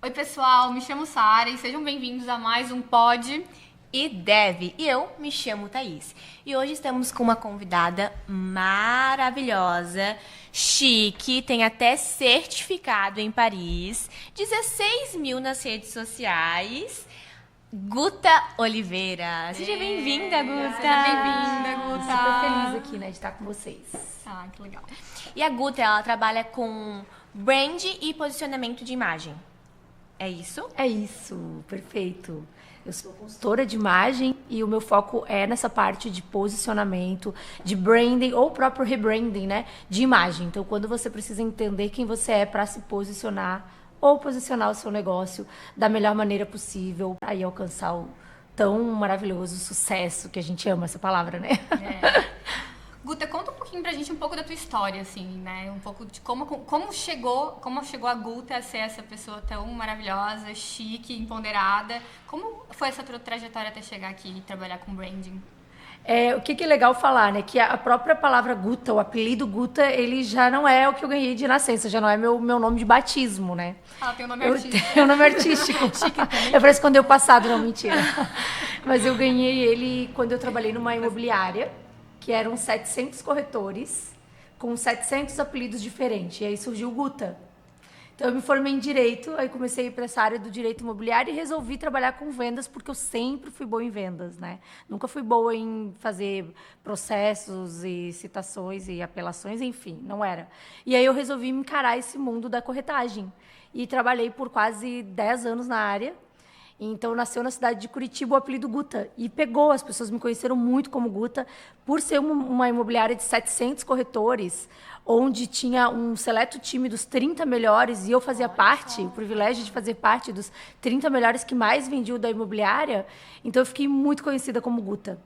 Oi, pessoal, me chamo Sara e sejam bem-vindos a mais um Pod e Dev. E eu me chamo Thaís. E hoje estamos com uma convidada maravilhosa, chique, tem até certificado em Paris, 16 mil nas redes sociais, Guta Oliveira. Seja bem-vinda, Guta. Seja bem-vinda, Guta. Super feliz aqui, né, de estar com vocês. Ah, que legal. E a Guta, ela trabalha com brand e posicionamento de imagem. É isso? É isso, perfeito. Eu sou consultora de imagem e o meu foco é nessa parte de posicionamento, de branding ou próprio rebranding, né, de imagem. Então, quando você precisa entender quem você é para se posicionar ou posicionar o seu negócio da melhor maneira possível, para aí alcançar o tão maravilhoso sucesso, que a gente ama essa palavra, né? Guta, conta um pouquinho pra gente um pouco da tua história, assim, né? Um pouco de como chegou a Guta a ser essa pessoa tão maravilhosa, chique, empoderada. Como foi essa tua trajetória até chegar aqui e trabalhar com branding? O que é legal falar, né? Que a própria palavra Guta, o apelido Guta, ele já não é o que eu ganhei de nascença, já não é meu nome de batismo, né? Ah, tem um nome artístico. Tem um nome artístico. Eu parece quando eu passado, não, mentira. Mas eu ganhei ele quando eu trabalhei numa imobiliária, que eram 700 corretores, com 700 apelidos diferentes. E aí surgiu o Guta. Então eu me formei em Direito, aí comecei a ir para essa área do Direito Imobiliário e resolvi trabalhar com vendas, porque eu sempre fui boa em vendas, né? Nunca fui boa em fazer processos e citações e apelações, enfim, não era. E aí eu resolvi me encarar esse mundo da corretagem. E trabalhei por quase 10 anos na área. Então, nasceu na cidade de Curitiba o apelido Guta. E pegou, as pessoas me conheceram muito como Guta, por ser uma imobiliária de 700 corretores, onde tinha um seleto time dos 30 melhores, e eu fazia parte, o privilégio de fazer parte dos 30 melhores que mais vendiam da imobiliária. Então, eu fiquei muito conhecida como Guta.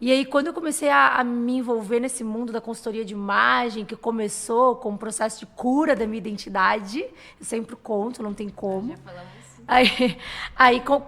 E aí, quando eu comecei a me envolver nesse mundo da consultoria de imagem, que começou com um processo de cura da minha identidade, eu sempre conto, não tem como. Já falamos.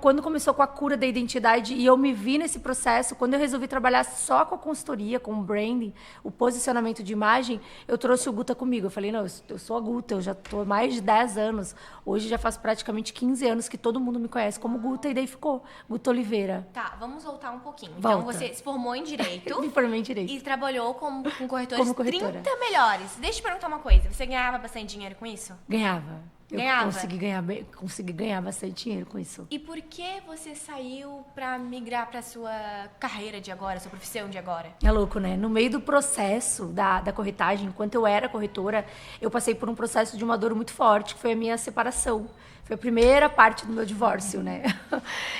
Quando começou com a cura da identidade e eu me vi nesse processo, quando eu resolvi trabalhar só com a consultoria, com o branding, o posicionamento de imagem, eu trouxe o Guta comigo. Eu falei, não, eu sou a Guta, eu já estou há mais de 10 anos. Hoje já faz praticamente 15 anos que todo mundo me conhece como Guta, e daí ficou Guta Oliveira. Tá, vamos voltar um pouquinho. Volta. Então, você se formou em Direito. Me formei em Direito. E trabalhou com corretores Como corretora. 30 melhores. Deixa eu te perguntar uma coisa. Você ganhava bastante dinheiro com isso? Ganhava. Ganhava? Eu consegui ganhar bastante dinheiro com isso. E por que você saiu para migrar para sua carreira de agora, sua profissão de agora? É louco, né? No meio do processo da corretagem, enquanto eu era corretora, eu passei por um processo de uma dor muito forte, que foi a minha separação. Foi a primeira parte do meu divórcio, né?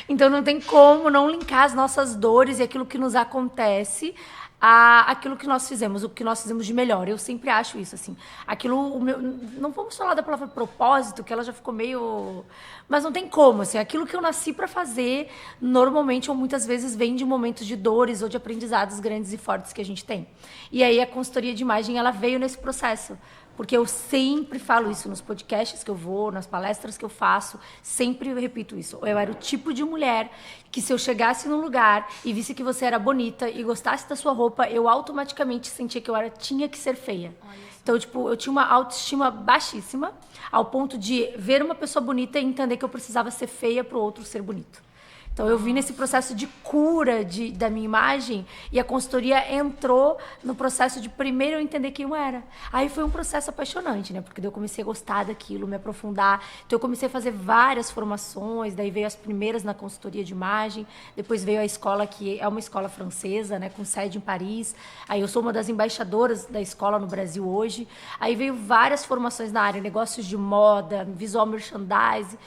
Então não tem como não linkar as nossas dores e aquilo que nos acontece aquilo que nós fizemos, o que nós fizemos de melhor. Eu sempre acho isso, assim. Não vamos falar da palavra propósito, que ela já ficou meio... Mas não tem como, assim. Aquilo que eu nasci para fazer, normalmente ou muitas vezes vem de momentos de dores ou de aprendizados grandes e fortes que a gente tem. E aí a consultoria de imagem, ela veio nesse processo. Porque eu sempre falo isso nos podcasts que eu vou, nas palestras que eu faço, sempre eu repito isso. Eu era o tipo de mulher que, se eu chegasse num lugar e visse que você era bonita e gostasse da sua roupa, eu automaticamente sentia que tinha que ser feia. Então, tipo, eu tinha uma autoestima baixíssima, ao ponto de ver uma pessoa bonita e entender que eu precisava ser feia para o outro ser bonito. Então, eu vim nesse processo de cura da minha imagem, e a consultoria entrou no processo de primeiro eu entender quem eu era. Aí foi um processo apaixonante, né? Porque daí eu comecei a gostar daquilo, me aprofundar. Então, eu comecei a fazer várias formações, daí veio as primeiras na consultoria de imagem, depois veio a escola, que é uma escola francesa, né? Com sede em Paris. Aí eu sou uma das embaixadoras da escola no Brasil hoje. Aí veio várias formações na área, negócios de moda, visual merchandising,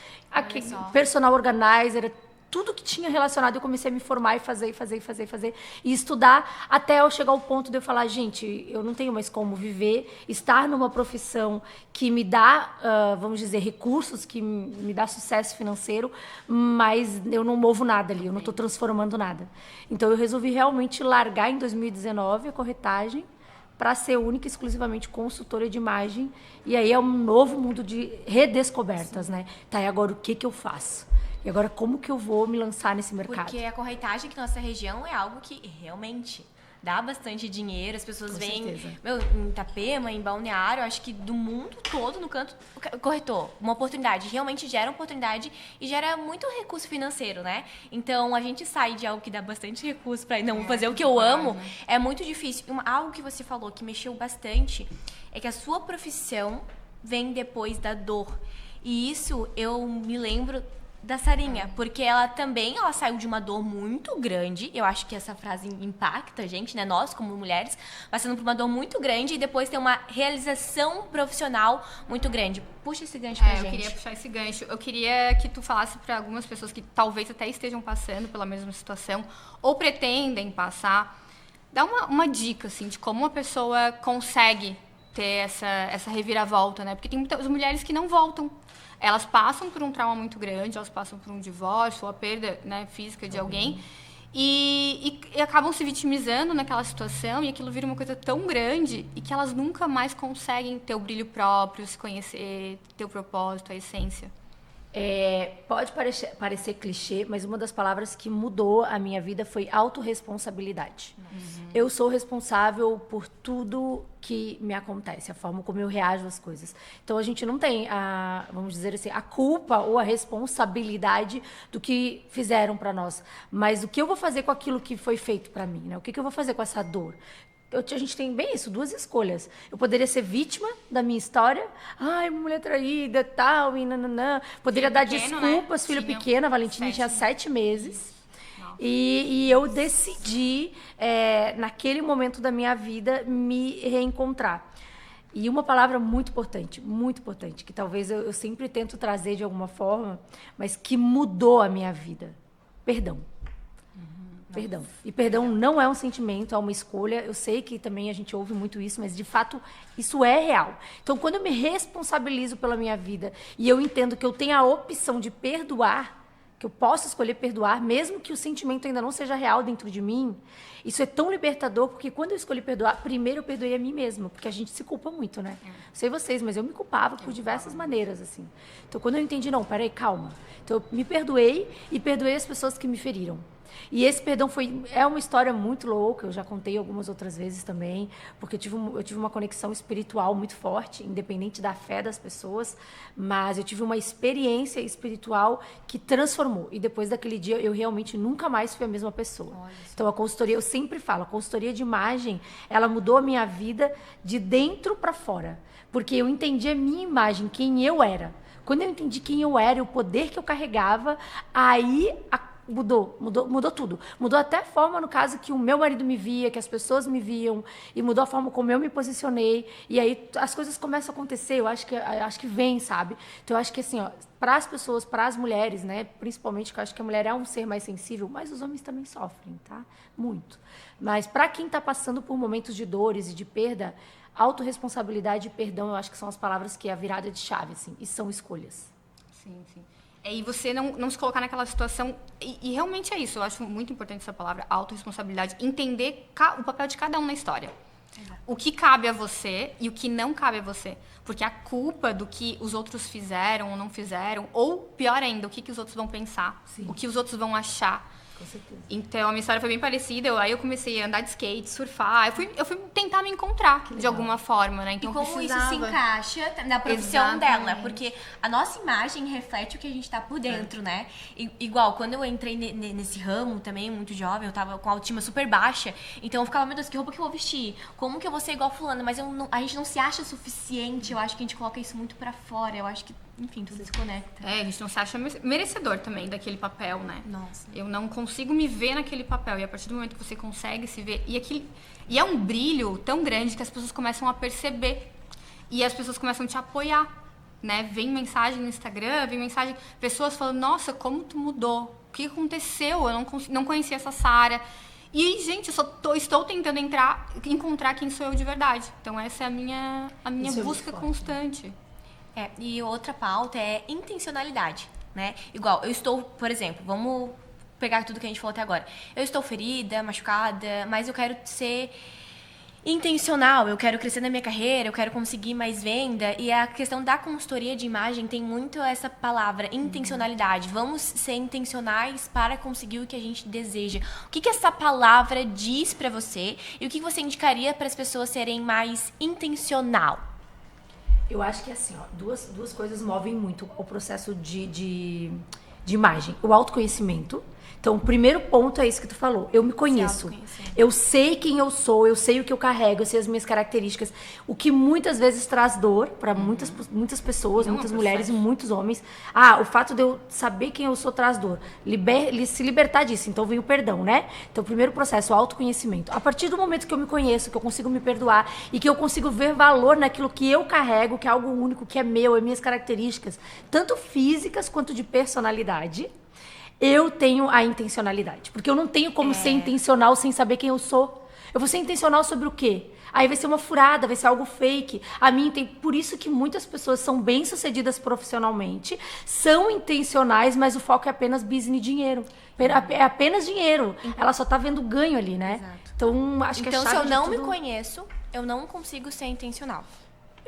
personal organizer, tudo que tinha relacionado, eu comecei a me formar e fazer. E estudar até eu chegar ao ponto de eu falar, gente, eu não tenho mais como viver, estar numa profissão que me dá, vamos dizer, recursos, que me dá sucesso financeiro, mas eu não movo nada ali, eu não estou transformando nada. Então, eu resolvi realmente largar em 2019 a corretagem para ser única e exclusivamente consultora de imagem. E aí é um novo mundo de redescobertas, né? Tá, e agora o que eu faço? E agora, como que eu vou me lançar nesse mercado? Porque a corretagem aqui na nossa região é algo que realmente dá bastante dinheiro, as pessoas Com vêm, certeza. em Itapema, em Balneário, acho que do mundo todo, no canto, corretor, uma oportunidade, realmente gera oportunidade e gera muito recurso financeiro, né? Então, a gente sai de algo que dá bastante recurso para não fazer o que eu amo, é muito difícil. Algo que você falou que mexeu bastante é que a sua profissão vem depois da dor. E isso eu me lembro da Sarinha, porque ela saiu de uma dor muito grande. Eu acho que essa frase impacta a gente, né? Nós, como mulheres, passando por uma dor muito grande e depois tem uma realização profissional muito grande. Puxa esse gancho pra gente. Eu queria puxar esse gancho. Eu queria que tu falasse para algumas pessoas que talvez até estejam passando pela mesma situação ou pretendem passar, dá uma dica, assim, de como uma pessoa consegue ter essa reviravolta, né? Porque tem muitas mulheres que não voltam. Elas passam por um trauma muito grande, elas passam por um divórcio ou a perda, né, física de alguém e acabam se vitimizando naquela situação e aquilo vira uma coisa tão grande e que elas nunca mais conseguem ter o brilho próprio, se conhecer, ter o propósito, a essência. Pode parecer clichê, mas uma das palavras que mudou a minha vida foi autorresponsabilidade. Eu sou responsável por tudo que me acontece, a forma como eu reajo às coisas. Então, a gente não tem, vamos dizer assim, a culpa ou a responsabilidade do que fizeram para nós. Mas o que eu vou fazer com aquilo que foi feito para mim, né? O que eu vou fazer com essa dor? A gente tem bem isso, duas escolhas. Eu poderia ser vítima da minha história. Ai, mulher traída, tal, e nananã. Poderia dar pequeno, desculpas, né? filho pequeno. A Valentina tinha 7 meses. E eu decidi, naquele momento da minha vida, me reencontrar. E uma palavra muito importante, que talvez eu sempre tento trazer de alguma forma, mas que mudou a minha vida. Perdão. Perdão. E perdão não é um sentimento, é uma escolha. Eu sei que também a gente ouve muito isso, mas de fato isso é real. Então, quando eu me responsabilizo pela minha vida e eu entendo que eu tenho a opção de perdoar, que eu posso escolher perdoar, mesmo que o sentimento ainda não seja real dentro de mim, isso é tão libertador, porque quando eu escolhi perdoar, primeiro eu perdoei a mim mesma, porque a gente se culpa muito, né? Não sei vocês, mas eu me culpava por diversas maneiras, assim. Então, quando eu entendi, não, peraí, calma. Então, eu me perdoei e perdoei as pessoas que me feriram. E esse perdão é uma história muito louca, eu já contei algumas outras vezes também, porque eu tive uma conexão espiritual muito forte, independente da fé das pessoas, mas eu tive uma experiência espiritual que transformou. E depois daquele dia, eu realmente nunca mais fui a mesma pessoa. Então, a consultoria, eu sempre falo, a consultoria de imagem, ela mudou a minha vida de dentro para fora, porque eu entendi a minha imagem, quem eu era. Quando eu entendi quem eu era, o poder que eu carregava, aí mudou tudo. Mudou até a forma, no caso, que o meu marido me via, que as pessoas me viam, e mudou a forma como eu me posicionei. E aí as coisas começam a acontecer, eu acho que vem, sabe? Então eu acho que assim, ó, para as pessoas, para as mulheres, né, principalmente, que eu acho que a mulher é um ser mais sensível, mas os homens também sofrem, tá? Muito. Mas para quem está passando por momentos de dores e de perda, autorresponsabilidade e perdão, eu acho que são as palavras que é a virada de chave, assim, e são escolhas. Sim, sim. E você não se colocar naquela situação. E realmente é isso. Eu acho muito importante essa palavra, autorresponsabilidade. Entender o papel de cada um na história. Exato. O que cabe a você e o que não cabe a você. Porque a culpa do que os outros fizeram ou não fizeram, ou pior ainda, o que os outros vão pensar, o que os outros vão achar. Com certeza. Então, a minha história foi bem parecida. Aí eu comecei a andar de skate, surfar. Eu fui tentar me encontrar de alguma forma, né? Então, e como isso se encaixa na profissão dela? Porque a nossa imagem reflete o que a gente tá por dentro, né? Igual, quando eu entrei nesse ramo também, muito jovem, eu tava com a autoestima super baixa. Então, eu ficava, meu Deus, que roupa que eu vou vestir? Como que eu vou ser igual fulana? Mas a gente não se acha suficiente. Eu acho que a gente coloca isso muito pra fora. Eu acho que, enfim, tudo se conecta. A gente não se acha merecedor também daquele papel, né? Nossa. Eu não consigo me ver naquele papel. E a partir do momento que você consegue se ver... E é um brilho tão grande que as pessoas começam a perceber. E as pessoas começam a te apoiar, né? Vem mensagem no Instagram, pessoas falando, nossa, como tu mudou? O que aconteceu? Eu não conhecia essa Sara. E, gente, eu estou tentando encontrar quem sou eu de verdade. Então, essa é a minha busca constante. E outra pauta é intencionalidade, né? Igual, eu estou, por exemplo, vamos pegar tudo que a gente falou até agora. Eu estou ferida, machucada, mas eu quero ser intencional, eu quero crescer na minha carreira, eu quero conseguir mais venda, e a questão da consultoria de imagem tem muito essa palavra, intencionalidade. Vamos ser intencionais para conseguir o que a gente deseja. O que essa palavra diz pra você e o que você indicaria para as pessoas serem mais intencional? Eu acho que assim, ó, duas coisas movem muito o processo de imagem. O autoconhecimento. Então, o primeiro ponto é isso que tu falou. Eu me conheço. Eu sei quem eu sou, eu sei o que eu carrego, eu sei as minhas características. O que muitas vezes traz dor para muitas pessoas, muitas mulheres e muitos homens. O fato de eu saber quem eu sou traz dor. Se libertar disso. Então, vem o perdão, né? Então, o primeiro processo, o autoconhecimento. A partir do momento que eu me conheço, que eu consigo me perdoar e que eu consigo ver valor naquilo que eu carrego, que é algo único, que é meu, é minhas características, tanto físicas quanto de personalidade, eu tenho a intencionalidade. Porque eu não tenho como ser intencional sem saber quem eu sou. Eu vou ser intencional sobre o quê? Aí vai ser uma furada, vai ser algo fake. Por isso que muitas pessoas são bem-sucedidas profissionalmente, são intencionais, mas o foco é apenas business e dinheiro. É apenas dinheiro. Ela só tá vendo ganho ali, né? Exato. Então, acho que então, a chave se eu não de tudo... me conheço, eu não consigo ser intencional.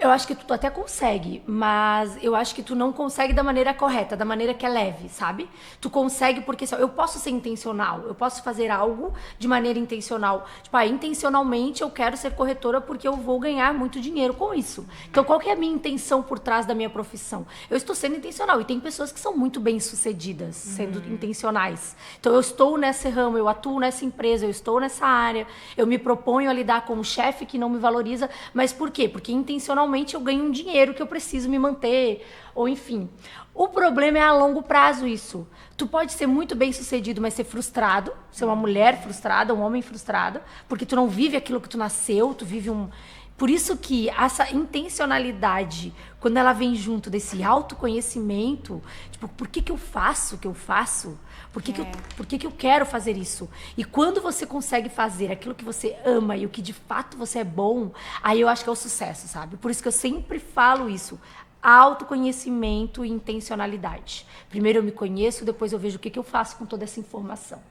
Eu acho que tu até consegue, mas eu acho que tu não consegue da maneira correta, da maneira que é leve, sabe? Tu consegue porque eu posso ser intencional, eu posso fazer algo de maneira intencional. Tipo, intencionalmente eu quero ser corretora porque eu vou ganhar muito dinheiro com isso. Então, qual que é a minha intenção por trás da minha profissão? Eu estou sendo intencional e tem pessoas que são muito bem-sucedidas sendo intencionais. Então, eu estou nesse ramo, eu atuo nessa empresa, eu estou nessa área, eu me proponho a lidar com um chefe que não me valoriza, mas por quê? Porque intencionalmente eu ganho um dinheiro que eu preciso me manter, ou enfim. O problema é a longo prazo isso. Tu pode ser muito bem sucedido, mas ser frustrado, ser uma mulher frustrada, um homem frustrado, porque tu não vive aquilo que tu nasceu, tu vive um... Por isso que essa intencionalidade, quando ela vem junto desse autoconhecimento, tipo, por que eu faço o que eu faço? Por que eu quero fazer isso? E quando você consegue fazer aquilo que você ama e o que de fato você é bom, aí eu acho que é o sucesso, sabe? Por isso que eu sempre falo isso. Autoconhecimento e intencionalidade. Primeiro eu me conheço, depois eu vejo o que eu faço com toda essa informação.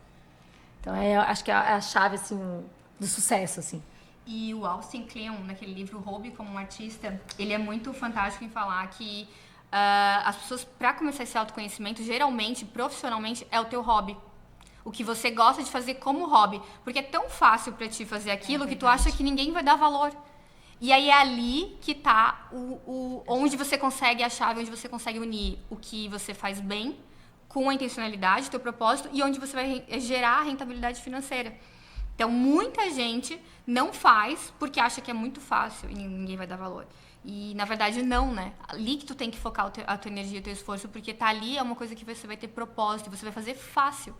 Então, acho que é a chave, assim, do sucesso, assim. E o Austin Kleon, naquele livro Roube como um Artista, ele é muito fantástico em falar que as pessoas, para começar esse autoconhecimento, geralmente, profissionalmente, é o teu hobby. O que você gosta de fazer como hobby. Porque é tão fácil para ti fazer aquilo que tu acha que ninguém vai dar valor. E aí é ali que tá onde você consegue a chave, onde você consegue unir o que você faz bem com a intencionalidade, teu propósito, e onde você vai gerar rentabilidade financeira. Então, muita gente não faz porque acha que é muito fácil e ninguém vai dar valor. E, na verdade, não, né? Ali que tu tem que focar a tua energia, o teu esforço, porque tá ali é uma coisa que você vai ter propósito, você vai fazer fácil.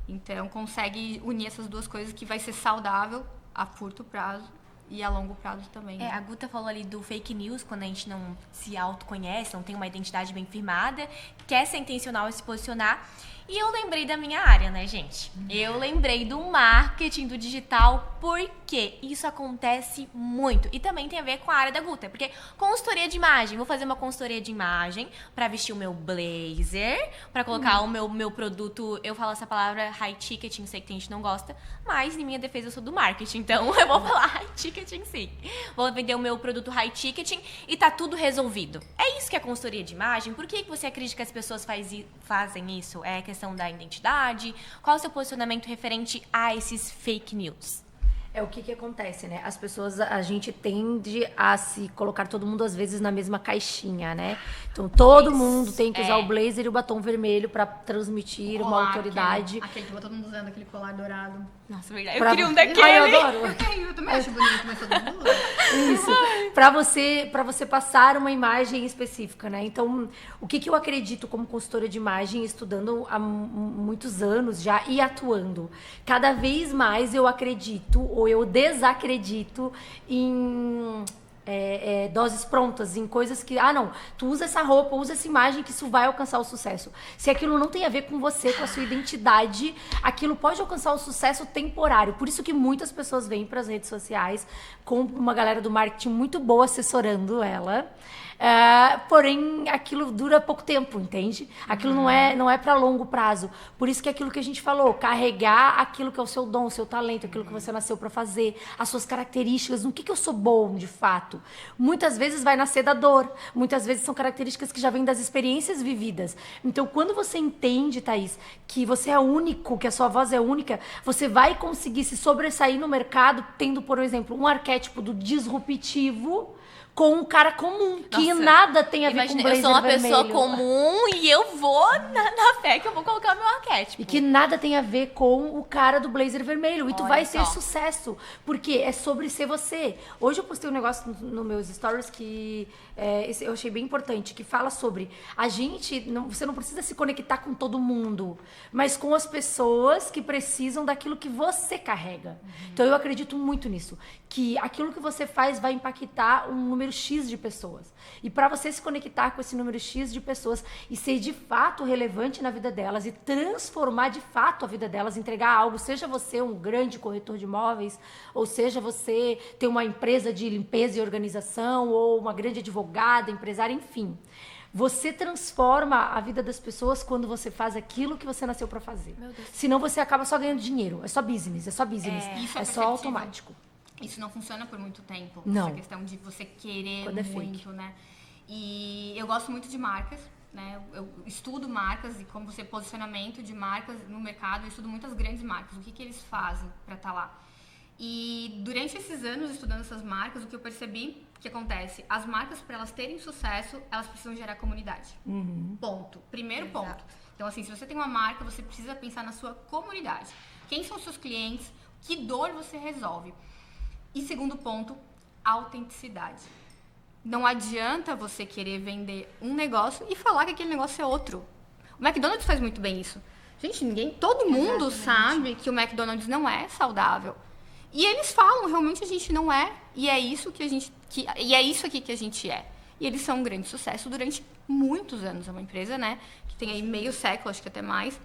Então, consegue unir essas duas coisas que vai ser saudável a curto prazo e a longo prazo também. Né? A Guta falou ali do fake news, quando a gente não se autoconhece, não tem uma identidade bem firmada, quer ser intencional e se posicionar. E eu lembrei da minha área, né, gente? Eu lembrei do marketing, do digital, porque isso acontece muito. E também tem a ver com a área da Guta, porque consultoria de imagem, vou fazer uma consultoria de imagem pra vestir o meu blazer, pra colocar o meu produto, eu falo essa palavra high ticketing, sei que tem gente que não gosta, mas em minha defesa eu sou do marketing, então eu vou falar high ticketing sim. Vou vender o meu produto high ticketing e tá tudo resolvido. É isso que é consultoria de imagem? Por que você acredita que as pessoas fazem isso? É questão da identidade? Qual é o seu posicionamento referente a esses fake news? É o que acontece, né? As pessoas, a gente tende a se colocar todo mundo, às vezes, na mesma caixinha, né? Então, todo mundo tem que usar o blazer e o batom vermelho pra transmitir uma autoridade. Aquele que todo mundo usando, aquele colar dourado. Nossa, verdade. Eu queria um daquele. Ai, eu adoro. Eu também acho bonito, mas todo mundo usa. Isso. Pra você passar uma imagem específica, né? Então, o que eu acredito como consultora de imagem, estudando há muitos anos já e atuando? Cada vez mais eu acredito ou eu desacredito em doses prontas, em coisas que, não, tu usa essa roupa, usa essa imagem que isso vai alcançar o sucesso. Se aquilo não tem a ver com você, com a sua identidade, aquilo pode alcançar o sucesso temporário. Por isso que muitas pessoas vêm para as redes sociais com uma galera do marketing muito boa assessorando ela. porém aquilo dura pouco tempo, entende? Aquilo não é para longo prazo. Por isso que é aquilo que a gente falou, carregar aquilo que é o seu dom, o seu talento, aquilo que você nasceu para fazer, as suas características, no que eu sou bom de fato. Muitas vezes vai nascer da dor, muitas vezes são características que já vêm das experiências vividas. Então, quando você entende, Thaís, que você é único, que a sua voz é única, você vai conseguir se sobressair no mercado tendo, por exemplo, um arquétipo do disruptivo com um cara comum, que nada tem a ver com blazer vermelho. Eu sou uma pessoa comum e eu vou na fé que eu vou colocar o meu arquétipo. E que nada tem a ver com o cara do blazer vermelho. E tu vai ter só. sucesso, porque é sobre ser você. Hoje eu postei um negócio no meus stories que eu achei bem importante, que fala sobre a gente, você não precisa se conectar com todo mundo, mas com as pessoas que precisam daquilo que você carrega. Então eu acredito muito nisso, que aquilo que você faz vai impactar um número X de pessoas. E para você se conectar com esse número X de pessoas e ser de fato relevante na vida delas e transformar de fato a vida delas, entregar algo, seja você um grande corretor de imóveis, ou seja você ter uma empresa de limpeza e organização, ou uma grande advogada, empresária, enfim. Você transforma a vida das pessoas quando você faz aquilo que você nasceu para fazer. Senão você acaba só ganhando dinheiro. É só business. Isso é só automático. Isso não funciona por muito tempo. Não. Essa questão de você querer Quando é muito, fake. né? E eu gosto muito de marcas, né? Eu estudo marcas e como você posicionamento de marcas no mercado, eu estudo muitas grandes marcas, o que eles fazem para estar lá. E durante esses anos estudando essas marcas, o que eu percebi que acontece, as marcas para elas terem sucesso, elas precisam gerar comunidade. Ponto. Primeiro ponto. Então assim, se você tem uma marca, você precisa pensar na sua comunidade. Quem são os seus clientes? Que dor você resolve? E segundo ponto, autenticidade. Não adianta você querer vender um negócio e falar que aquele negócio é outro. O McDonald's faz muito bem isso. Gente, todo mundo sabe que o McDonald's não é saudável. E eles falam, realmente a gente não é, e é isso e é isso aqui que a gente é. E eles são um grande sucesso durante muitos anos. É uma empresa, né, que tem aí meio século, acho que até mais.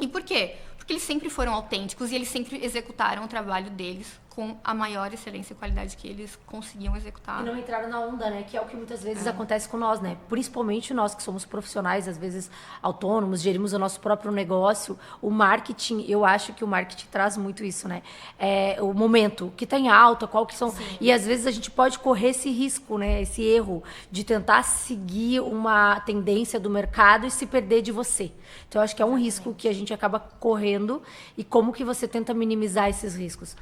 E por quê? Porque eles sempre foram autênticos e eles sempre executaram o trabalho deles com a maior excelência e qualidade que eles conseguiam executar. E não entraram na onda, né? Que é o que muitas vezes acontece com nós, né? Principalmente nós que somos profissionais, às vezes autônomos, gerimos o nosso próprio negócio. O marketing, eu acho que o marketing traz muito isso, né? O momento, que tá em alta, qual que são... Sim. E às vezes a gente pode correr esse risco, né? Esse erro de tentar seguir uma tendência do mercado e se perder de você. Então eu acho que é um risco que a gente acaba correndo. E como que você tenta minimizar esses riscos?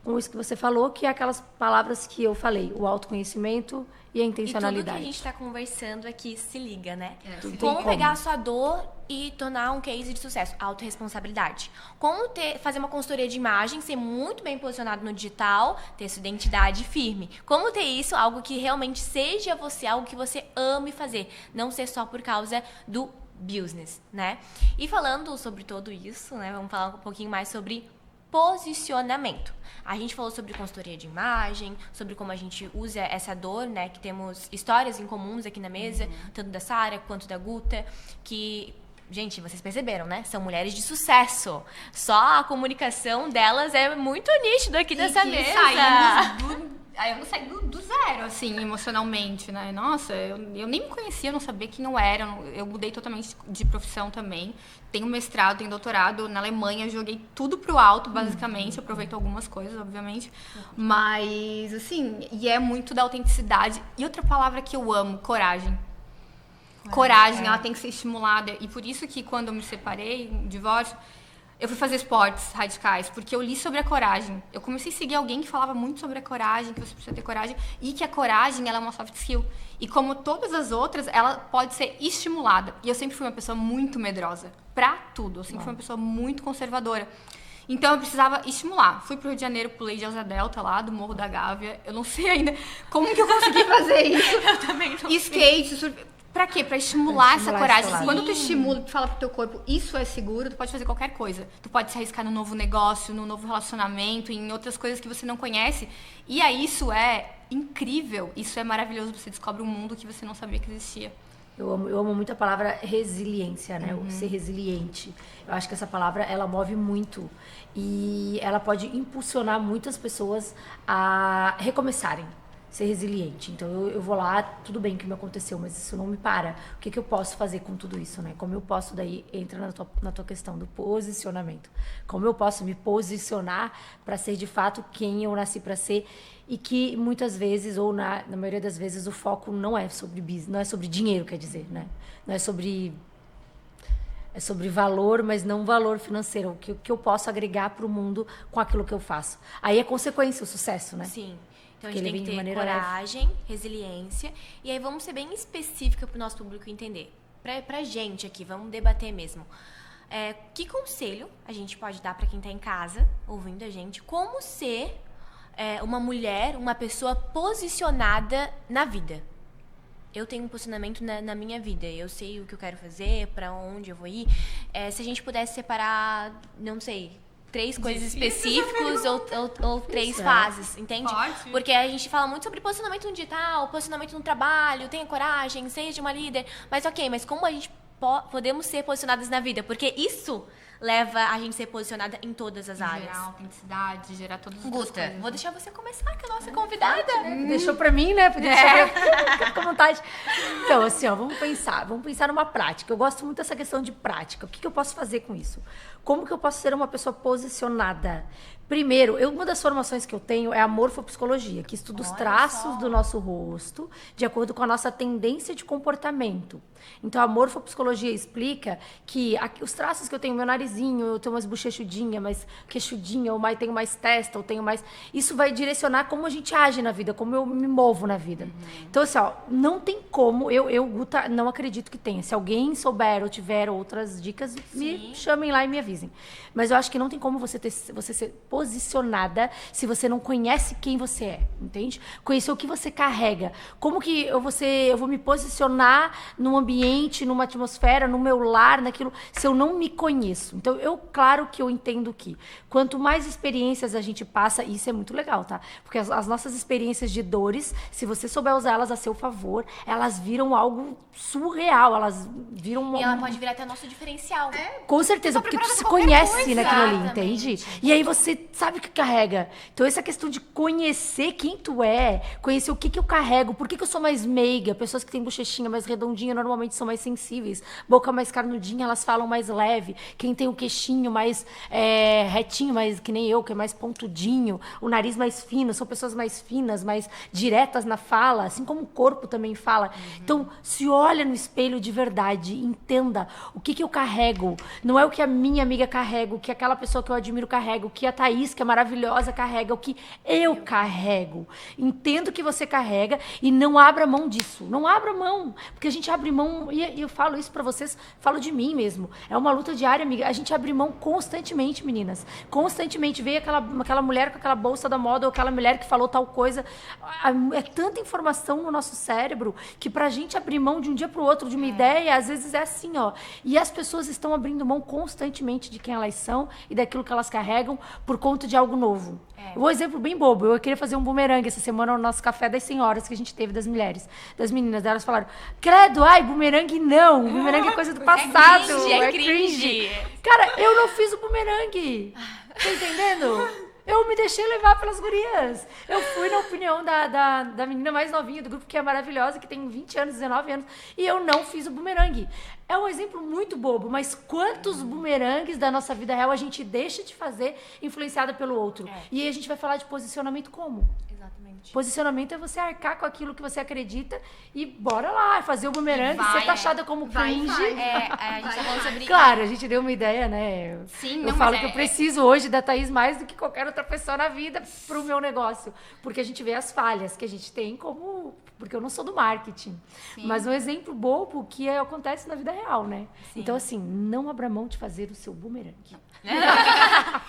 Com isso que você falou, que é aquelas palavras que eu falei, o autoconhecimento e a intencionalidade. E tudo que a gente está conversando aqui se liga, né? Como pegar a sua dor e tornar um case de sucesso? Autorresponsabilidade. Como fazer uma consultoria de imagem, ser muito bem posicionado no digital, ter sua identidade firme. Como ter isso, algo que realmente seja você, algo que você ame fazer, não ser só por causa do business, né? E falando sobre tudo isso, né? Vamos falar um pouquinho mais sobre posicionamento. A gente falou sobre consultoria de imagem, sobre como a gente usa essa dor, né? Que temos histórias em comuns aqui na mesa, tanto da Sara quanto da Guta, que, gente, vocês perceberam, né? São mulheres de sucesso. Só a comunicação delas é muito nítida aqui nessa mesa. Eu saí do zero, assim, emocionalmente, né? Nossa, eu nem me conhecia, eu não sabia quem eu era. Eu mudei totalmente de profissão também. Tenho mestrado, tenho doutorado na Alemanha. Joguei tudo pro alto, basicamente. Aproveito algumas coisas, obviamente. Mas, assim, e é muito da autenticidade. E outra palavra que eu amo, coragem. Coragem, ela tem que ser estimulada. E por isso que quando eu me separei, divórcio, eu fui fazer esportes radicais, porque eu li sobre a coragem. Eu comecei a seguir alguém que falava muito sobre a coragem, que você precisa ter coragem, e que a coragem, ela é uma soft skill. E como todas as outras, ela pode ser estimulada. E eu sempre fui uma pessoa muito medrosa, pra tudo. Eu sempre fui uma pessoa muito conservadora. Então eu precisava estimular. Fui pro Rio de Janeiro, pulei de Asa Delta lá, do Morro da Gávea. Eu não sei ainda como que eu consegui fazer isso. Eu também não sei. Skate, surf... Pra quê? Pra estimular essa coragem. Sim. Quando tu estimula, tu fala pro teu corpo, isso é seguro, tu pode fazer qualquer coisa. Tu pode se arriscar no novo negócio, no novo relacionamento, em outras coisas que você não conhece. E aí isso é incrível, isso é maravilhoso. Você descobre um mundo que você não sabia que existia. Eu amo muito a palavra resiliência, né? O ser resiliente. Eu acho que essa palavra, ela move muito. E ela pode impulsionar muitas pessoas a recomeçarem. ser resiliente. Então eu vou lá, tudo bem que me aconteceu, mas isso não me para. O que eu posso fazer com tudo isso, né? Como eu posso, daí entra na tua questão do posicionamento. Como eu posso me posicionar para ser de fato quem eu nasci para ser, e que muitas vezes, ou na maioria das vezes, o foco não é sobre business, não é sobre dinheiro, quer dizer, né? Não é sobre... É sobre valor, mas não valor financeiro. O que eu posso agregar para o mundo com aquilo que eu faço. Aí é consequência o sucesso, né? Sim. Então, Porque a gente tem que ter coragem, resiliência. E aí, vamos ser bem específica para o nosso público entender. Pra gente aqui, vamos debater mesmo. Que conselho a gente pode dar para quem está em casa, ouvindo a gente? Como ser uma mulher, uma pessoa posicionada na vida? Eu tenho um posicionamento na minha vida. Eu sei o que eu quero fazer, para onde eu vou ir. Se a gente pudesse separar, não sei, 3 coisas específicas ou 3 fases, entende? Pode. Porque a gente fala muito sobre posicionamento no digital, posicionamento no trabalho, tenha coragem, seja uma líder. Mas mas como a gente podemos ser posicionadas na vida? Porque isso leva a gente a ser posicionada em todas as áreas. Gerar autenticidade, gerar todas as Guta, coisas. vou deixar você começar, que é a nossa convidada. Deixou pra mim, né? Deixou pra... Fica à vontade. Então, assim, ó, vamos pensar numa prática. Eu gosto muito dessa questão de prática. O que eu posso fazer com isso? Como que eu posso ser uma pessoa posicionada? Primeiro, uma das formações que eu tenho é a morfopsicologia, que estuda os traços do nosso rosto de acordo com a nossa tendência de comportamento. Então, a morfopsicologia explica que os traços que eu tenho, meu narizinho, eu tenho mais bochechudinha, mais queixudinha, ou tenho mais testa, ou tenho mais... Isso vai direcionar como a gente age na vida, como eu me movo na vida. Então, assim, ó, não tem como... Eu, Guta, não acredito que tenha. Se alguém souber ou tiver outras dicas, me chamem lá e me avisem. Mas eu acho que não tem como você ser posicionada se você não conhece quem você é, entende? Conhecer o que você carrega. Como que eu vou me posicionar num ambiente, numa atmosfera, no meu lar, naquilo, se eu não me conheço. Então, claro que eu entendo que quanto mais experiências a gente passa, e isso é muito legal, tá? Porque as nossas experiências de dores, se você souber usar elas a seu favor, elas viram algo surreal, elas viram... E ela pode virar até nosso diferencial. Com certeza, porque tu se conhece naquilo ali, Exatamente. entende? E aí você sabe o que carrega. Então, essa questão de conhecer quem tu é, conhecer o que eu carrego, por que eu sou mais meiga, pessoas que têm bochechinha mais redondinha normalmente são mais sensíveis, boca mais carnudinha, elas falam mais leve, quem tem o queixinho mais retinho, mais que nem eu, que é mais pontudinho, o nariz mais fino, são pessoas mais finas, mais diretas na fala, assim como o corpo também fala. Então, se olha no espelho de verdade, entenda o que eu carrego, não é o que a minha amiga carrega, o que aquela pessoa que eu admiro carrega, o que a Thaís, que é maravilhosa, carrega, o que eu carrego. Entenda o que você carrega e não abra mão disso. Não abra mão, porque a gente abre mão, e eu falo isso pra vocês, falo de mim mesmo. É uma luta diária, amiga. A gente abre mão constantemente, meninas. Constantemente. Veio aquela mulher com aquela bolsa da moda, ou aquela mulher que falou tal coisa. É tanta informação no nosso cérebro que pra gente abrir mão de um dia pro outro, de uma ideia, às vezes é assim, ó. E as pessoas estão abrindo mão constantemente de quem elas são e daquilo que elas carregam por conta de algo novo. Um exemplo bem bobo. Eu queria fazer um bumerangue essa semana no nosso café das senhoras que a gente teve, das mulheres, das meninas. Elas falaram, credo, bumerangue não. Bumerangue é coisa do passado. É cringe. Cara, eu não fiz o bumerangue. Tá entendendo? Eu me deixei levar pelas gurias. Eu fui na opinião da menina mais novinha do grupo, que é maravilhosa, que tem 20 anos, 19 anos, e eu não fiz o bumerangue. É um exemplo muito bobo, mas quantos bumerangues da nossa vida real a gente deixa de fazer influenciada pelo outro? E aí a gente vai falar de posicionamento como? Exatamente. Posicionamento é você arcar com aquilo que você acredita e bora lá, fazer o bumerangue, ser taxada como cringe. A gente tá falando sobre... Claro, a gente deu uma ideia, né? Sim, eu falo que eu preciso hoje da Thaís mais do que qualquer outra pessoa na vida pro meu negócio. Porque a gente vê as falhas que a gente tem como... Porque eu não sou do marketing. Sim. Mas um exemplo bobo que acontece na vida real, né? Sim. Então, assim, não abra mão de fazer o seu bumerangue.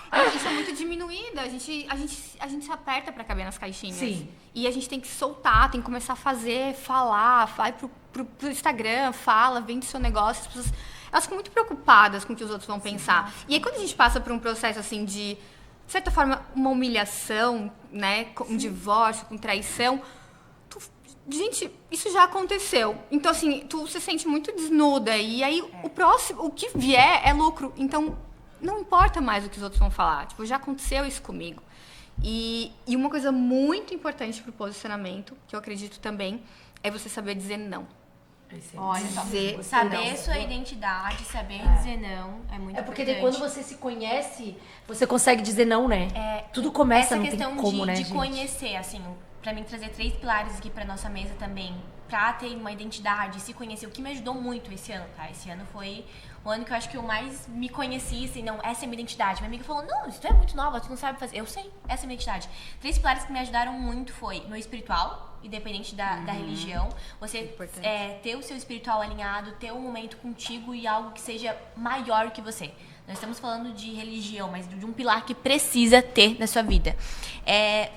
A gente é muito diminuída, a gente se aperta pra caber nas caixinhas. Sim. E a gente tem que soltar, tem que começar a fazer, falar, vai pro Instagram, fala, vende seu negócio. As pessoas, elas ficam muito preocupadas com o que os outros vão pensar. E aí, quando a gente passa por um processo, assim, de certa forma, uma humilhação, né? Com um divórcio, com traição... Gente, isso já aconteceu. Então, assim, tu se sente muito desnuda. E aí, o que vier é lucro. Então, não importa mais o que os outros vão falar. Tipo, já aconteceu isso comigo. E uma coisa muito importante pro posicionamento, que eu acredito também, é você saber dizer não. Olha, Dizer saber não. sua identidade, saber dizer não é muito importante. É porque daí quando você se conhece, você consegue dizer não, né? Tudo começa, essa não tem questão como, né, de gente? conhecer, assim, pra mim trazer 3 pilares aqui pra nossa mesa também, pra ter uma identidade, se conhecer, o que me ajudou muito esse ano, tá? Esse ano foi o ano que eu acho que eu mais me conheci, assim, não, essa é a minha identidade. Minha amiga falou, não, isso tu é muito nova, tu não sabe fazer. Eu sei, essa é a minha identidade. 3 pilares que me ajudaram muito foi meu espiritual, independente da religião. Você ter o seu espiritual alinhado, ter um momento contigo e algo que seja maior que você. Nós estamos falando de religião, mas de um pilar que precisa ter na sua vida.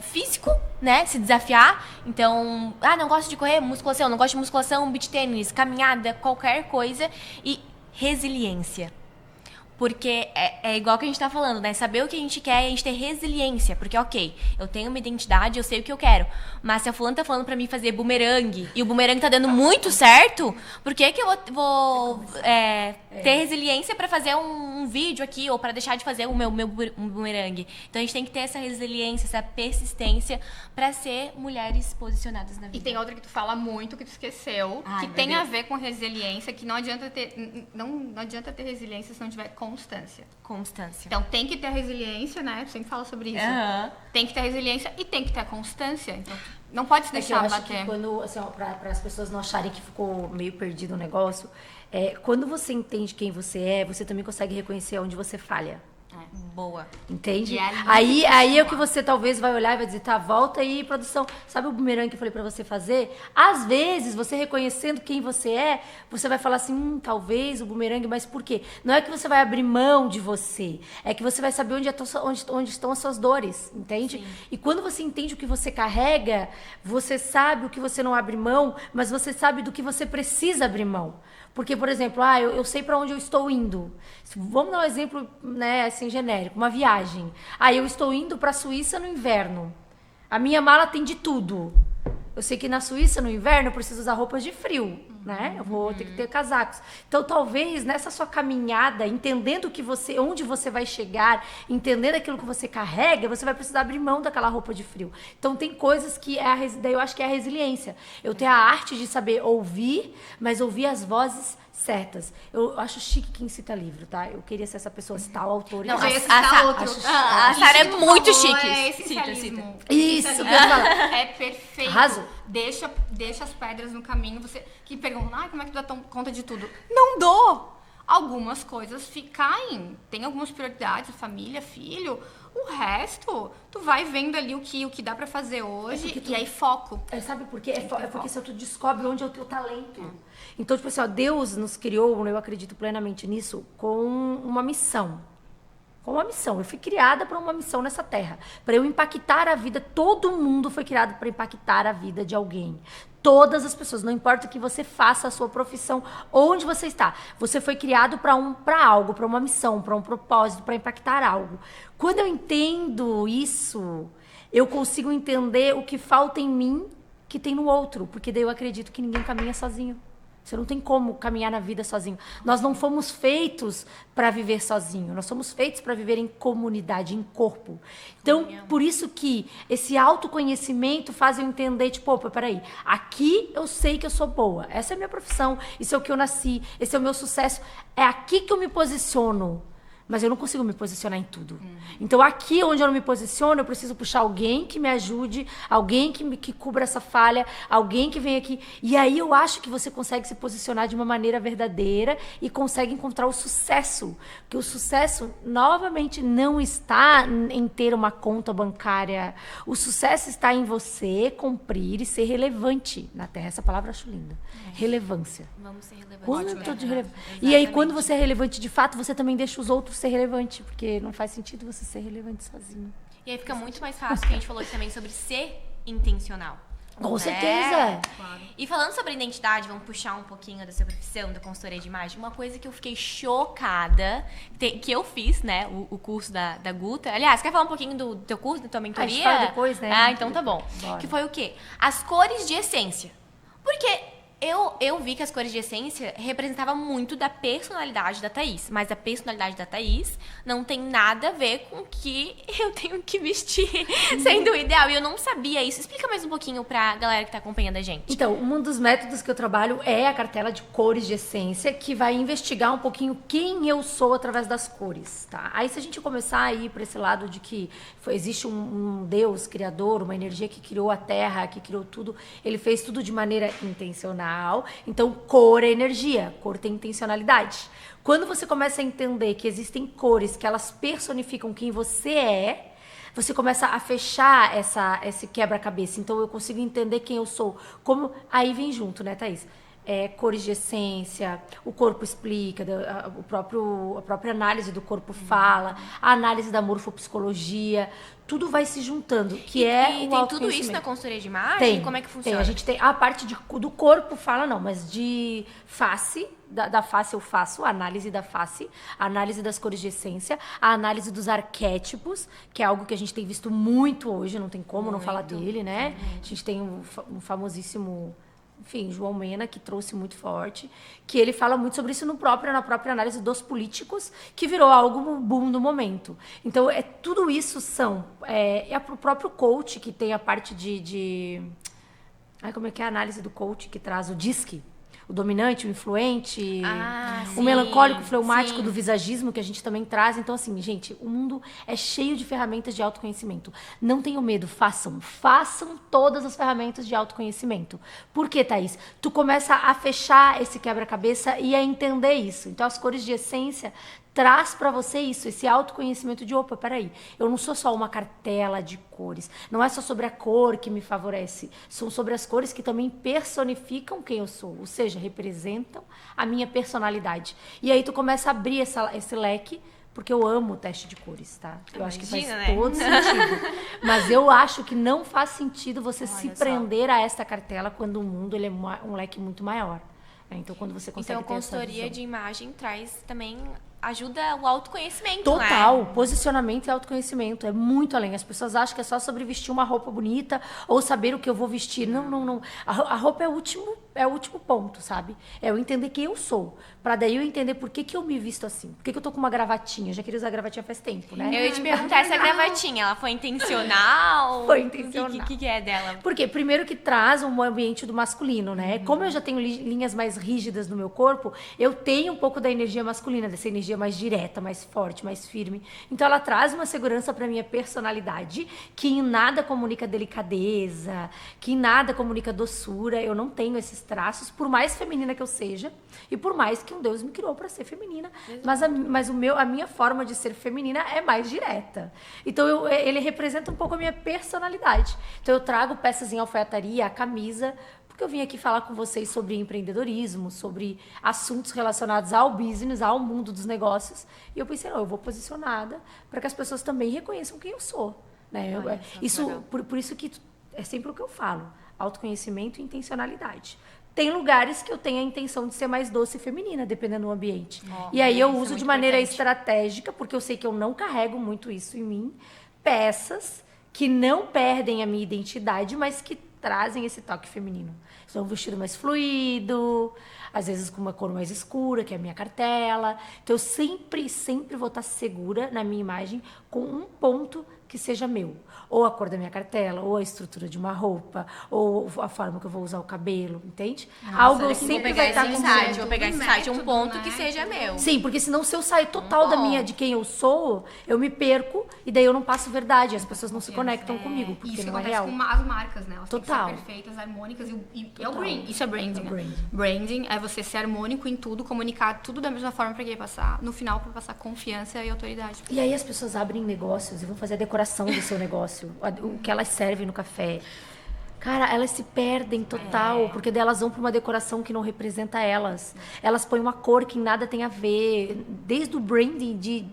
Físico, né? Se desafiar. Então, não gosto de correr, musculação. Não gosto de musculação, beach tênis, caminhada, qualquer coisa. E resiliência. Porque é igual que a gente tá falando, né? Saber o que a gente quer e a gente ter resiliência. Porque, ok, eu tenho uma identidade, eu sei o que eu quero. Mas se a fulana tá falando pra mim fazer bumerangue e o bumerangue tá dando muito certo, por que que eu vou ter resiliência pra fazer um vídeo aqui ou pra deixar de fazer o meu bumerangue? Então a gente tem que ter essa resiliência, essa persistência pra ser mulheres posicionadas na vida. E tem outra que tu fala muito, que tu esqueceu, que tem a ver com resiliência, que não adianta ter resiliência se não tiver constância. Então tem que ter a resiliência, né? Tu sempre fala sobre isso. Tem que ter resiliência e tem que ter a constância. Então não pode se deixar eu acho bater. que quando, assim, para as pessoas não acharem que ficou meio perdido o negócio, quando você entende quem você é, você também consegue reconhecer onde você falha. Boa. Entende? E ali Aí é o que você talvez vai olhar e vai dizer, tá, volta aí, produção. Sabe o bumerangue que eu falei pra você fazer? Às vezes, você reconhecendo quem você é, você vai falar assim, talvez o bumerangue, mas por quê? Não é que você vai abrir mão de você, é que você vai saber onde estão as suas dores, entende? Sim. E quando você entende o que você carrega, você sabe o que você não abre mão, mas você sabe do que você precisa abrir mão. Porque, por exemplo, eu sei para onde eu estou indo. Vamos dar um exemplo, né, assim, genérico, uma viagem. Eu estou indo para a Suíça no inverno. A minha mala tem de tudo. Eu sei que na Suíça, no inverno, eu preciso usar roupas de frio, né? Eu vou ter que ter casacos. Então, talvez, nessa sua caminhada, entendendo onde você vai chegar, entendendo aquilo que você carrega, você vai precisar abrir mão daquela roupa de frio. Então, tem coisas que daí eu acho que é a resiliência. Eu tenho a arte de saber ouvir, mas ouvir as vozes certas. Eu acho chique quem cita livro, tá? Eu queria ser essa pessoa, citar o autor. Não, Eu ia citar outro. a Sara é muito chique. É essencialismo. Isso, É perfeito. Arrasou. Deixa as pedras no caminho. Você que pergunta, como é que tu dá conta de tudo? Não dou! Algumas coisas caem. Tem algumas prioridades, família, filho. O resto, tu vai vendo ali o que dá pra fazer hoje e aí foco. Sabe por quê? Porque se tu descobre onde é o teu talento. Então, tipo assim, Deus nos criou, eu acredito plenamente nisso, com uma missão. Com uma missão. Eu fui criada para uma missão nessa terra. Para eu impactar a vida. Todo mundo foi criado para impactar a vida de alguém. Todas as pessoas. Não importa o que você faça, a sua profissão, onde você está. Você foi criado para algo, para uma missão, para um propósito, para impactar algo. Quando eu entendo isso, eu consigo entender o que falta em mim que tem no outro. Porque daí eu acredito que ninguém caminha sozinho. Você não tem como caminhar na vida sozinho. Nós não fomos feitos para viver sozinho. Nós somos feitos para viver em comunidade, em corpo. Então, por isso que esse autoconhecimento faz eu entender, tipo, opa, peraí, aqui eu sei que eu sou boa. Essa é a minha profissão, isso é o que eu nasci, esse é o meu sucesso. É aqui que eu me posiciono. Mas eu não consigo me posicionar em tudo. Então, aqui onde eu não me posiciono, eu preciso puxar alguém que me ajude, alguém que cubra essa falha, alguém que venha aqui. E aí eu acho que você consegue se posicionar de uma maneira verdadeira e consegue encontrar o sucesso. Porque o sucesso, novamente, não está em ter uma conta bancária. O sucesso está em você cumprir e ser relevante na Terra. Essa palavra eu acho linda. Relevância. Vamos ser relevantes. Quanto de relevante. E aí, quando você é relevante de fato, você também deixa os outros ser relevante, porque não faz sentido você ser relevante sozinho. E aí fica muito mais fácil, que a gente falou aqui também sobre ser intencional. Com certeza. Claro. E falando sobre identidade, vamos puxar um pouquinho da sua profissão, da consultoria de imagem. Uma coisa que eu fiquei chocada, que eu fiz, né, o curso da Guta. Aliás, quer falar um pouquinho do teu curso, da tua mentoria? A gente fala depois, né? Então tá bom. Bora. Que foi o quê? As cores de essência. Porque Eu vi que as cores de essência representavam muito da personalidade da Thaís. Mas a personalidade da Thaís não tem nada a ver com o que eu tenho que vestir sendo o ideal. E eu não sabia isso. Explica mais um pouquinho pra galera que tá acompanhando a gente. Então, um dos métodos que eu trabalho é a cartela de cores de essência, que vai investigar um pouquinho quem eu sou através das cores, tá? Aí, se a gente começar a ir para esse lado de que existe um Deus criador, uma energia que criou a Terra, que criou tudo, ele fez tudo de maneira intencional. Então, cor é energia, cor tem intencionalidade. Quando você começa a entender que existem cores que elas personificam quem você é, você começa a fechar esse quebra-cabeça. Então, eu consigo entender quem eu sou. Como aí vem junto, né, Thaís? Cores de essência, o corpo explica, a própria análise do corpo fala, a análise da morfopsicologia, tudo vai se juntando, que é e o tem tudo autoconhecimento. isso na consultoria de imagem? Tem, Como é que funciona? Tem, a gente tem a parte do corpo fala não, mas de face, da face eu faço, a análise da face, a análise das cores de essência, a análise dos arquétipos, que é algo que a gente tem visto muito hoje, não tem como não falar dele, né? A gente tem um famosíssimo... Enfim, João Mena, que trouxe muito forte, que ele fala muito sobre isso na própria análise dos políticos, que virou algo boom do momento. Então, tudo isso o próprio coach, que tem a parte como é que é a análise do coach, que traz o DISC, o dominante, o influente, o melancólico, o fleumático do visagismo, que a gente também traz. Então, assim, gente, o mundo é cheio de ferramentas de autoconhecimento. Não tenham medo, façam todas as ferramentas de autoconhecimento. Por quê, Thaís? Tu começa a fechar esse quebra-cabeça e a entender isso. Então, as cores de essência traz para você isso, esse autoconhecimento de, opa, peraí, eu não sou só uma cartela de cores, não é só sobre a cor que me favorece, são sobre as cores que também personificam quem eu sou, ou seja, representam a minha personalidade. E aí tu começa a abrir esse leque, porque eu amo o teste de cores, tá? Eu acho que faz todo sentido. Mas eu acho que não faz sentido você se prender a esta cartela quando o mundo ele é um leque muito maior. Então, quando você consegue ter essa consultoria de imagem traz também... ajuda o autoconhecimento, Total, né? Posicionamento e autoconhecimento. É muito além. As pessoas acham que é só sobre vestir uma roupa bonita ou saber o que eu vou vestir. Não. A roupa é o último ponto, sabe? É eu entender quem eu sou. Pra daí eu entender por que eu me visto assim. Por que eu tô com uma gravatinha? Eu já queria usar gravatinha faz tempo, né? Eu ia te perguntar essa gravatinha, ela foi intencional? Foi intencional. O que é dela? Porque primeiro que traz um ambiente do masculino, né? Como eu já tenho linhas mais rígidas no meu corpo, eu tenho um pouco da energia masculina, dessa energia mais direta, mais forte, mais firme. Então ela traz uma segurança para minha personalidade, que em nada comunica delicadeza, que em nada comunica doçura. Eu não tenho esses traços, por mais feminina que eu seja e por mais que um Deus me criou para ser feminina, mas a minha forma de ser feminina é mais direta. Então ele representa um pouco a minha personalidade. Então eu trago peças em alfaiataria, a camisa, porque eu vim aqui falar com vocês sobre empreendedorismo, sobre assuntos relacionados ao business, ao mundo dos negócios. E eu pensei, eu vou posicionada para que as pessoas também reconheçam quem eu sou. Né? Por isso que é sempre o que eu falo, autoconhecimento e intencionalidade. Tem lugares que eu tenho a intenção de ser mais doce e feminina, dependendo do ambiente. E aí eu uso de maneira estratégica, porque eu sei que eu não carrego muito isso em mim, peças que não perdem a minha identidade, mas que trazem esse toque feminino. Então, um vestido mais fluido, às vezes com uma cor mais escura, que é a minha cartela. Então, eu sempre vou estar segura na minha imagem com um ponto que seja meu. Ou a cor da minha cartela, ou a estrutura de uma roupa, ou a forma que eu vou usar o cabelo, entende? Algo eu sempre vai estar com vou pegar esse site, um ponto que seja meu. Sim, porque senão se eu sair total de quem eu sou, eu me perco e daí eu não passo verdade, as pessoas não se conectam comigo, porque isso não é acontece real. com as marcas, né? Elas Total. têm que ser perfeitas, harmônicas e é o branding. Isso é branding, né? Branding é você ser harmônico em tudo, comunicar tudo da mesma forma para quem passar, no final para passar confiança e autoridade. E aí as pessoas abrem negócios e vão fazer a decoração do seu negócio, o que elas servem no café. Cara, elas se perdem total, porque daí elas vão para uma decoração que não representa elas. Elas põem uma cor que nada tem a ver, desde o branding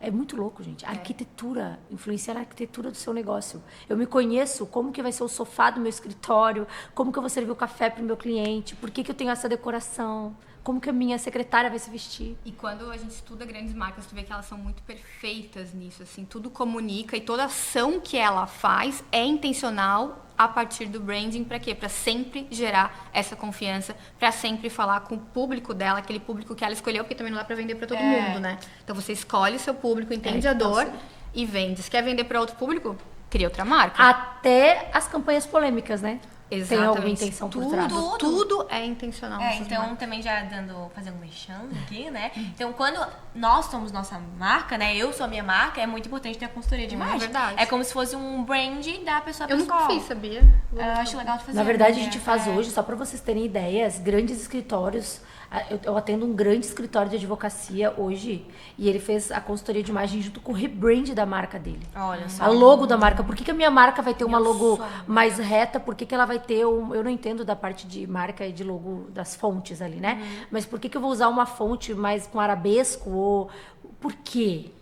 É muito louco, gente. A arquitetura, influenciar a arquitetura do seu negócio. Eu me conheço, como que vai ser o sofá do meu escritório, como que eu vou servir o café para o meu cliente, por que eu tenho essa decoração, como que a minha secretária vai se vestir. E quando a gente estuda grandes marcas, tu vê que elas são muito perfeitas nisso, assim, tudo comunica e toda ação que ela faz é intencional a partir do branding, para quê? Para sempre gerar essa confiança, para sempre falar com o público dela, aquele público que ela escolheu, porque também não dá para vender para todo mundo, né? Então você escolhe o seu público, entende a dor e vende. Se quer vender para outro público, cria outra marca. Até as campanhas polêmicas, né? Exatamente. Tem alguma intenção por trás. Tudo é intencional. Então também já fazendo um mexão aqui, né? Então quando nós somos nossa marca, né? Eu sou a minha marca, é muito importante ter a consultoria de imagem. É verdade. É como se fosse um brand da pessoa Eu pessoal. nunca fiz, sabia? Eu acho legal de fazer. Na verdade, a gente faz hoje, só para vocês terem ideias, grandes escritórios. Eu atendo um grande escritório de advocacia hoje e ele fez a consultoria de imagem junto com o rebrand da marca dele. Olha só. A logo da marca. Por que a minha marca vai ter uma logo mais reta? Por que ela vai ter eu não entendo da parte de marca e de logo das fontes ali, né? Mas por que eu vou usar uma fonte mais com arabesco? Ou por quê?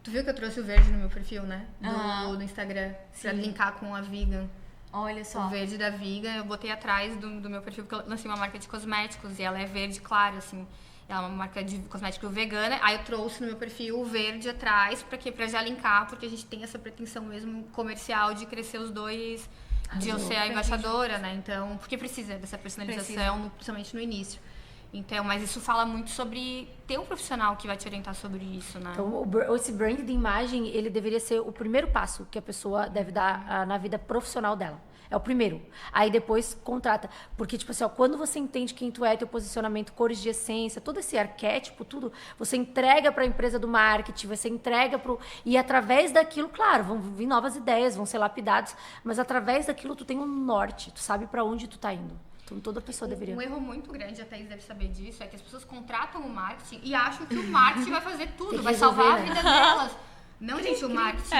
Tu viu que eu trouxe o verde no meu perfil, né? Do Instagram. Pra linkar com a vegan. Olha só. O verde da Viga, eu botei atrás do meu perfil, porque eu lancei uma marca de cosméticos e ela é verde claro, assim. Ela é uma marca de cosmético vegana. Aí eu trouxe no meu perfil o verde atrás, pra quê? Pra já linkar, porque a gente tem essa pretensão mesmo comercial de crescer os dois, de eu ser a embaixadora, né? Então, porque precisa dessa personalização, principalmente no início. Então, mas isso fala muito sobre ter um profissional que vai te orientar sobre isso, né? Então, esse brand de imagem, ele deveria ser o primeiro passo que a pessoa deve dar na vida profissional dela. É o primeiro. Aí depois contrata. Porque, tipo assim, ó, quando você entende quem tu é, teu posicionamento, cores de essência, todo esse arquétipo, tudo, você entrega para a empresa do marketing, você entrega pro... E através daquilo, claro, vão vir novas ideias, vão ser lapidadas, mas através daquilo tu tem um norte, tu sabe para onde tu tá indo. Então, toda pessoa deveria... Um erro muito grande, a Thaís deve saber disso, é que as pessoas contratam o marketing e acham que o marketing vai fazer tudo, vai salvar a vida delas. Não, gente, o marketing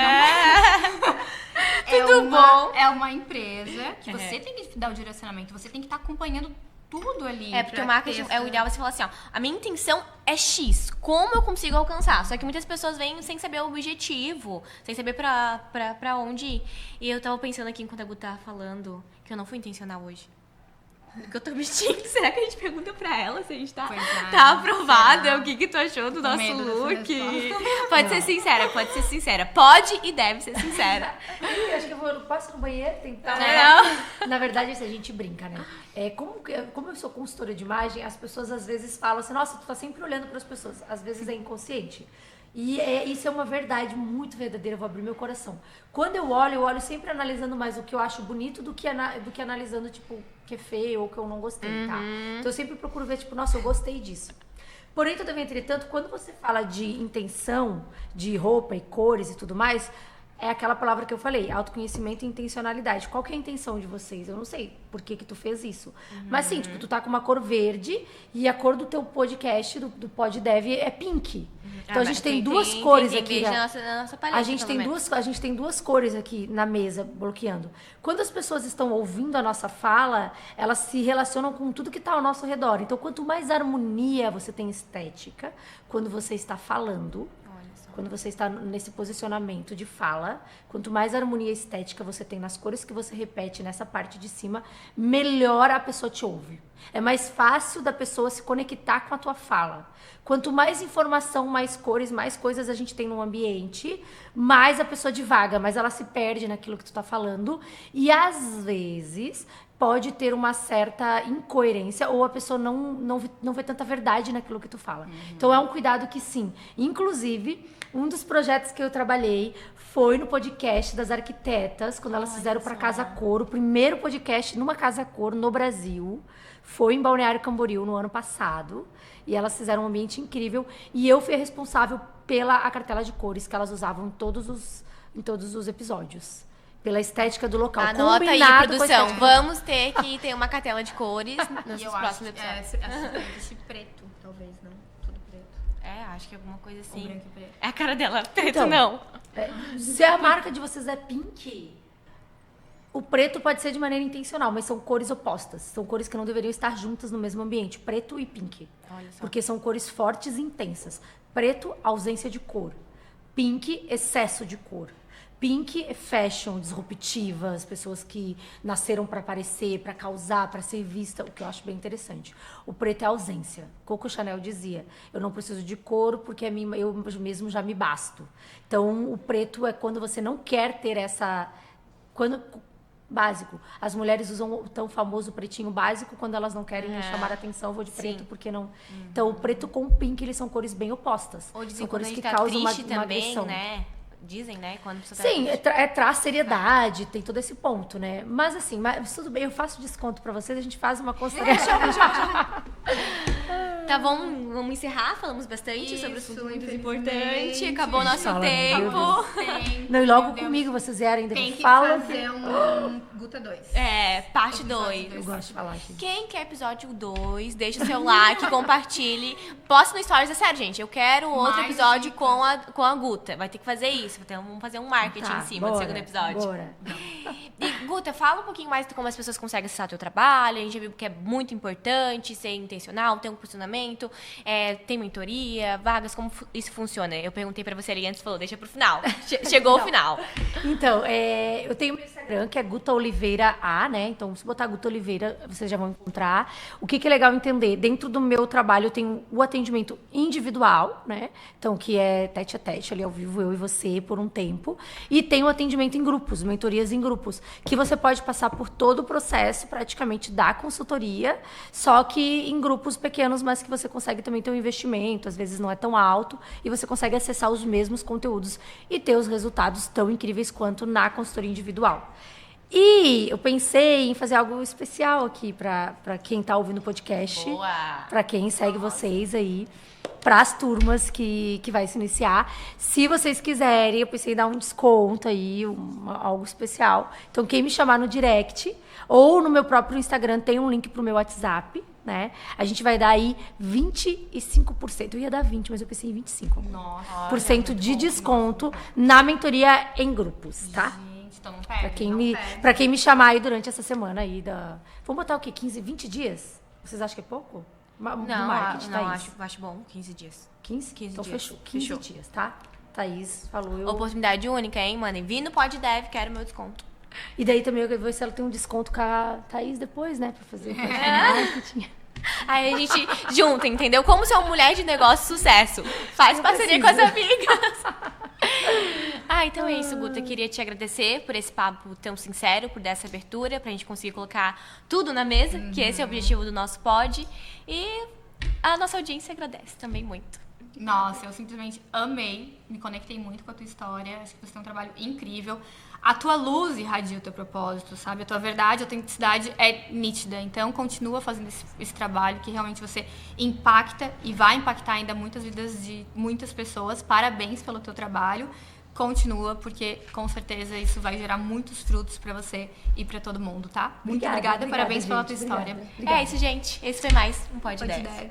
é uma empresa que você tem que dar o direcionamento, você tem que estar acompanhando tudo ali. Porque o marketing é o ideal você falar assim, ó, a minha intenção é X, como eu consigo alcançar? Só que muitas pessoas vêm sem saber o objetivo, sem saber pra onde ir. E eu tava pensando aqui, enquanto a Gu tava falando, que eu não fui intencional hoje. Porque eu tô mentindo. Será que a gente pergunta pra ela se a gente tá aprovada? O que tu achou do nosso look? Pode ser sincera, pode ser sincera. Pode e deve ser sincera. Acho que eu passo no banheiro, tentar. Na verdade, isso a gente brinca, né? Como eu sou consultora de imagem, as pessoas às vezes falam assim, nossa, tu tá sempre olhando pras pessoas. Às vezes é inconsciente. E isso é uma verdade muito verdadeira, eu vou abrir meu coração. Quando eu olho sempre analisando mais o que eu acho bonito do que analisando, tipo, o que é feio ou o que eu não gostei, tá? Então eu sempre procuro ver, tipo, nossa, eu gostei disso. Porém, todavia, entretanto, quando você fala de intenção, de roupa e cores e tudo mais, é aquela palavra que eu falei, autoconhecimento e intencionalidade. Qual que é a intenção de vocês? Eu não sei por que tu fez isso. Mas sim, tipo, tu tá com uma cor verde e a cor do teu podcast, do PodDev, é pink. Então a gente tem duas cores aqui. Na nossa paleta, a gente tem duas cores aqui na mesa, bloqueando. Quando as pessoas estão ouvindo a nossa fala, elas se relacionam com tudo que está ao nosso redor. Então, quanto mais harmonia você tem estética, quando você está falando, quando você está nesse posicionamento de fala, quanto mais harmonia estética você tem nas cores que você repete nessa parte de cima, melhor a pessoa te ouve. É mais fácil da pessoa se conectar com a tua fala. Quanto mais informação, mais cores, mais coisas a gente tem no ambiente, mais a pessoa divaga, mais ela se perde naquilo que tu tá falando. E às vezes pode ter uma certa incoerência ou a pessoa não vê tanta verdade naquilo que tu fala. Então é um cuidado que sim. Inclusive, um dos projetos que eu trabalhei foi no podcast das arquitetas, quando elas fizeram para Casa Cor, o primeiro podcast numa Casa Cor no Brasil. Foi em Balneário Camboriú no ano passado. E elas fizeram um ambiente incrível. E eu fui a responsável pela cartela de cores que elas usavam em todos os episódios. Pela estética do local. Anota aí, produção. Vamos ter que ter uma cartela de cores nos próximos episódios. Esse preto, talvez, não? Tudo preto. Acho que alguma coisa assim. Ou branco e preto. É a cara dela. Preto então, não. Se a marca de vocês é pink, o preto pode ser de maneira intencional, mas são cores opostas. São cores que não deveriam estar juntas no mesmo ambiente. Preto e pink. Olha só. Porque são cores fortes e intensas. Preto, ausência de cor. Pink, excesso de cor. Pink é fashion, disruptiva, as pessoas que nasceram para aparecer, para causar, para ser vista, o que eu acho bem interessante. O preto é ausência. Coco Chanel dizia, eu não preciso de cor porque eu mesmo já me basto. Então, o preto é quando você não quer ter essa... básico. As mulheres usam o tão famoso pretinho básico quando elas não querem chamar a atenção, vou de preto, porque não... Então, o preto com o pink, eles são cores bem opostas. Ou dizem São quando cores a que gente tá causam uma triste também, agressão. né? Dizem, né? Quando a pessoa tá Sim, triste. traz seriedade, tem todo esse ponto, né? Mas assim, tudo bem, eu faço desconto pra vocês, a gente faz uma consultoria. Tá bom, vamos encerrar. Falamos bastante sobre assuntos muito importantes. Acabou o nosso Fala, meu tempo. Não, e logo comigo, vocês vierem, ainda Tem me que falam. fazer um Guta 2. Parte 2. Eu gosto de falar aqui. Quem quer episódio 2, deixa o seu like, compartilhe. Posta no Stories, é sério, gente. Eu quero outro Mais episódio dicas. com a Guta. Vai ter que fazer isso. Vamos fazer um marketing em cima do segundo episódio. Bora. E, Guta, fala um pouquinho mais de como as pessoas conseguem acessar teu trabalho. A gente já viu que é muito importante ser intencional, ter um posicionamento, tem mentoria, vagas, como isso funciona? Eu perguntei pra você ali antes, falou, deixa pro final. Chegou o final. Então, eu tenho meu Instagram, que é Guta Oliveira A, né? Então, se botar Guta Oliveira, vocês já vão encontrar. O que é legal entender? Dentro do meu trabalho, eu tenho o atendimento individual, né? Então, que é tete a tete, ali ao vivo, eu e você, por um tempo. E tem o atendimento em grupos, mentorias em grupos, que você pode passar por todo o processo, praticamente, da consultoria, só que em grupos pequenos, mas que você consegue também ter um investimento, às vezes não é tão alto, e você consegue acessar os mesmos conteúdos e ter os resultados tão incríveis quanto na consultoria individual. E eu pensei em fazer algo especial aqui para quem está ouvindo o podcast, para quem segue vocês aí, para as turmas que vai se iniciar. Se vocês quiserem, eu pensei em dar um desconto aí, algo especial. Então, quem me chamar no direct ou no meu próprio Instagram, tem um link para o meu WhatsApp, né? A gente vai dar aí 25%. Eu ia dar 20%, mas eu pensei em 25%. Nossa. Por cento de desconto na mentoria em grupos, tá? Gente, então não perde, Pra quem me chamar aí durante essa semana aí Vamos botar o quê? 15, 20 dias? Vocês acham que é pouco? Do marketing, Thaís. acho bom. 15 dias. 15? 15 então dias. fechou. 15 dias, tá? Thaís falou. Oportunidade única, hein, mano? Vim no Pod Dev, quero meu desconto. E daí também eu vou ver se ela tem um desconto com a Thaís depois, né? Pra fazer marketing. Aí a gente junta, entendeu? Como ser uma mulher de negócio sucesso. Faz parceria com as amigas. Então é isso, Guta. Queria te agradecer por esse papo tão sincero, por dar essa abertura, pra gente conseguir colocar tudo na mesa, que esse é o objetivo do nosso pod. E a nossa audiência agradece também muito. Nossa, eu simplesmente amei, me conectei muito com a tua história, acho que você tem um trabalho incrível. A tua luz irradia o teu propósito, sabe? A tua verdade, a autenticidade é nítida. Então, continua fazendo esse trabalho que realmente você impacta e vai impactar ainda muitas vidas de muitas pessoas. Parabéns pelo teu trabalho. Continua, porque com certeza isso vai gerar muitos frutos pra você e pra todo mundo, tá? Muito obrigada, parabéns pela tua história. Obrigada. É isso, gente. Esse foi mais um Pod Pode 10. deve.